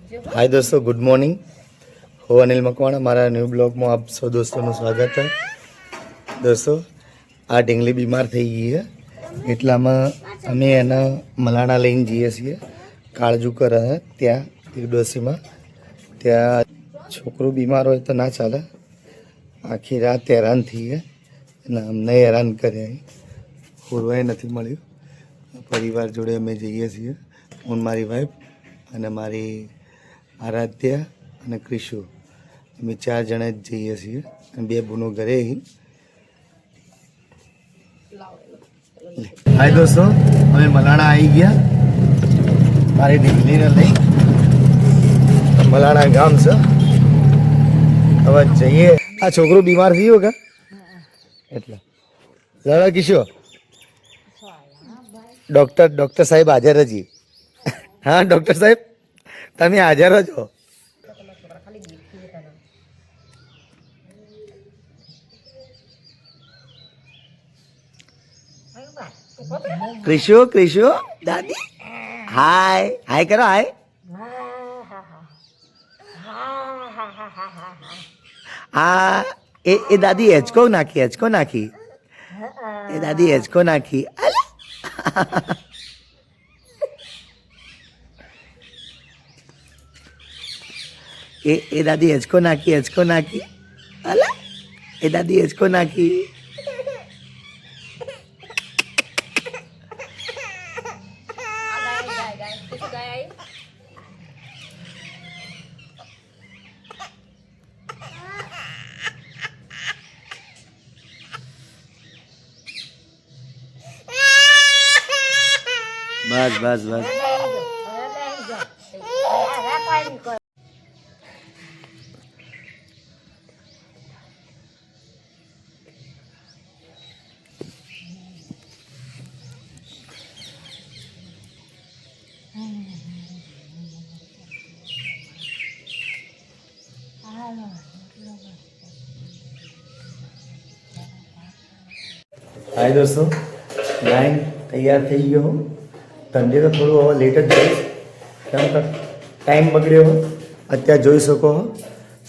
हाय दोस्तों, good morning. હું અનિલ મકવાણા, મારા ન્યૂ બ્લોગમાં આપ સૌ દોસ્તોનું સ્વાગત છે। દોસ્તો, આ ઢીંગલી બીમાર થઈ ગઈ છે, એટલામાં અમે એના મલાણા લઈને જઈએ છીએ। કાળજુ કરે છે ત્યાં એક ડોસીમાં। ત્યાં છોકરું બીમાર હોય તો ના ચાલે, આખી રાત હેરાન થઈએ અને અમને હેરાન કરે। ફોરવાય નથી મળ્યું। પરિવાર જોડે અમે જઈએ છીએ, હું મારી વાઈફ અને મારી આરાધ્યા અને ક્રિશુ, અમે 4 જણા જ જઈએ છીએ અને 2 બુનો ઘરે। હાય દોસ્તો, અમે મલાણા આવી ગયા મારી ઢીંગલીને લઈ। મલાણા ગામ છે, હવે જઈએ। આ છોકરો બીમાર થયો કે એટલે દાદા કિશો ડૉક્ટર સાહેબ હાજર જ। હા ડૉક્ટર સાહેબ, તમે હાજર જ છો। ક્રિશુ ક્રિશુ દાદી હાય હાય કરો, હાય। આ એ દાદી હેચકો નાખી એ દાદી હેચકો નાખી। એ દાદી હેચકો નાખી અલા એ દાદી હેચકો નાખી। બસ બસ બસ। हाय दोस्तों, नाइन तैयार थी गयो हूँ। धंधे तो थोड़ा हवा लेट ज जईश, केम के टाइम बगड़्यो। अत्यार जोई सको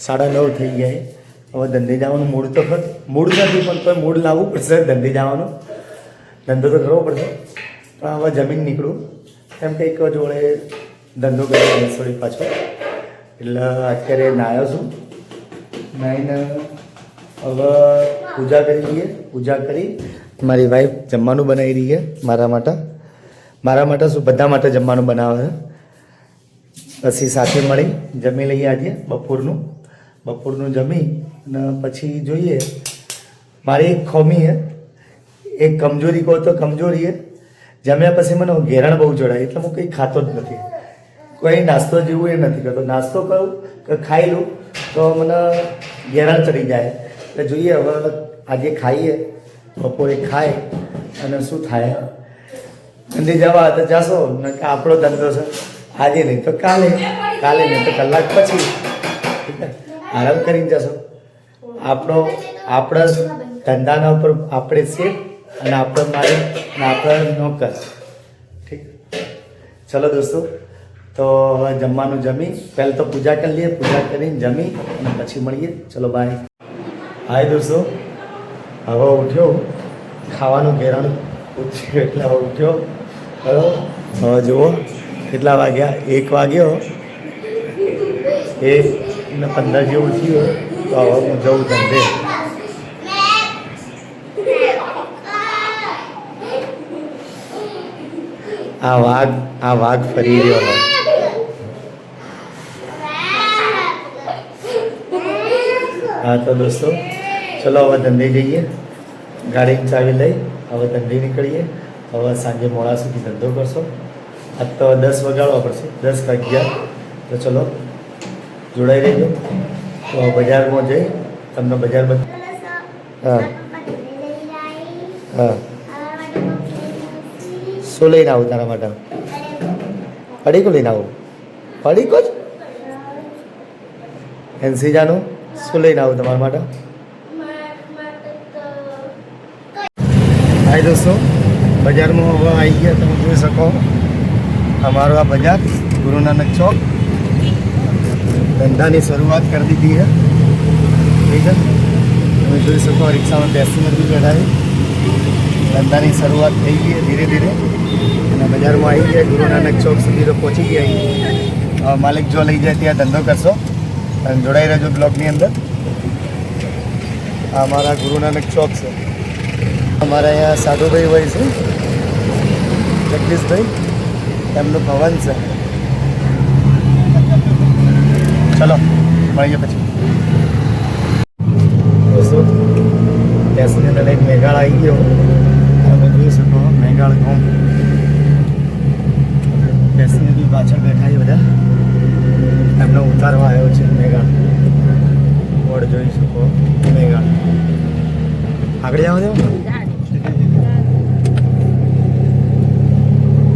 9:30 थी गया है। हवे धंधे जवानुं मूड तो खर मूड नहीं, पण तो मूड लाववुं पड़शे। धंधे जवानुं धंधो तो करवो पड़शे, पण हवे जमीन निकळुं केम के एक जोड़े धंधो करी थोड़ी पाछो। એટલે અત્યારે નાયો છું, નાઈને હવે પૂજા કરી લઈએ। પૂજા કરી મારી વાઈફ જમવાનું બનાવી રહી છે મારા માટે શું બધા માટે જમવાનું બનાવે છે। પછી સાથે મળી જમી લઈએ આજે બપોરનું જમી અને પછી જોઈએ। મારી એક ખોમી છે, એક કમજોરી કહો તો કમજોરી છે। જમ્યા પછી મને ઘેરણ બહુ ચડાય, એટલે હું કંઈ ખાતો જ નથી। કોઈ નાસ્તો જેવું એ નથી કરતો। નાસ્તો કરું કે ખાઈ લઉં તો મને ઘેરણ ચડી જાય। એટલે જોઈએ હવે આજે ખાઈએ, બપોરે ખાય અને શું થાય। ધંધે જવા તો જશો ને કે આપણો ધંધો છે, આજે નહીં તો કાલે નહીં તો કલાક પછી આરામ કરીને જશો। આપણા ધંધાના ઉપર આપણે શેઠ અને આપણો માલિક અને આપણા નોકર। ઠીક, ચલો દોસ્તો, તો હવે જમવાનું જમી પહેલાં તો પૂજા કરી લઈએ। પૂજા કરીને જમી અને પછી મળીએ। ચલો બાય। હાય દોસ્તો, હવે ઉઠ્યો, ખાવાનું ઘેરણ પૂછ્યું એટલે હવે ઉઠ્યો। બરાબર, હવે જુઓ કેટલા વાગ્યા, 1 વાગ્યો, 1:15 જેવું થયું। તો હવે હું જઉં ધંધે। આ વાઘ ફરી રહ્યો હોય। હા તો દોસ્તો, ચલો હવે ધંધે જઈએ। ગાડીની ચાવી લઈ હવે ધંધે નીકળીએ। હવે સાંજે મોડા સુધી ધંધો કરશો। આજ તો 10 વગાડવા પડશે, 10 કે 11। તો ચલો જોડાઈ રહેજો। તો બજારમાં જઈ તમને બજાર હા હા શું લઈને આવું તારા માટે? પડીકો લઈને આવું? પડીકો જ એનસી જાનું શું લઈને આવું તમારા માટે? હાય દોસ્તો, બજારમાં હવે આવી ગયા, તમે જોઈ શકો। અમારું આ બજાર ગુરુ નાનક ચોક ધંધાની શરૂઆત કરી દીધી છે. ઠીક છે, તમે જોઈ શકો રિક્ષામાં બેસીને બી બેઠા છે. ધંધાની શરૂઆત થઈ ગઈ છે ધીરે ધીરે અને બજારમાં આવી ગયા. ગુરુ નાનક ચોક સુધી તો પહોંચી ગયા છીએ. માલિક જો લઈ જાય ત્યાં ધંધો કરશો અને જોડાઈ રહેજો બ્લોગની અંદર. આ અમારા ગુરુ નાનક ચોક છે. અમારા અહીંયા સાધુભાઈ હોય છે, જગદીશભાઈ, એમનું ભવન છે. ચલો મળીએ પછી. દોસ્તો સ્ટેશનની અંદર એક મેઘાળ આવી ગયો. તમે જોઈ શકો મેઘાળ ગામ. સ્ટેશનની બી પાછળ બેઠા છે બધા. એમનો ઉતારવા આવ્યો છે મેઘાળ. બોર્ડ જોઈ શકો મેઘાળ. આગળ જાવ દો.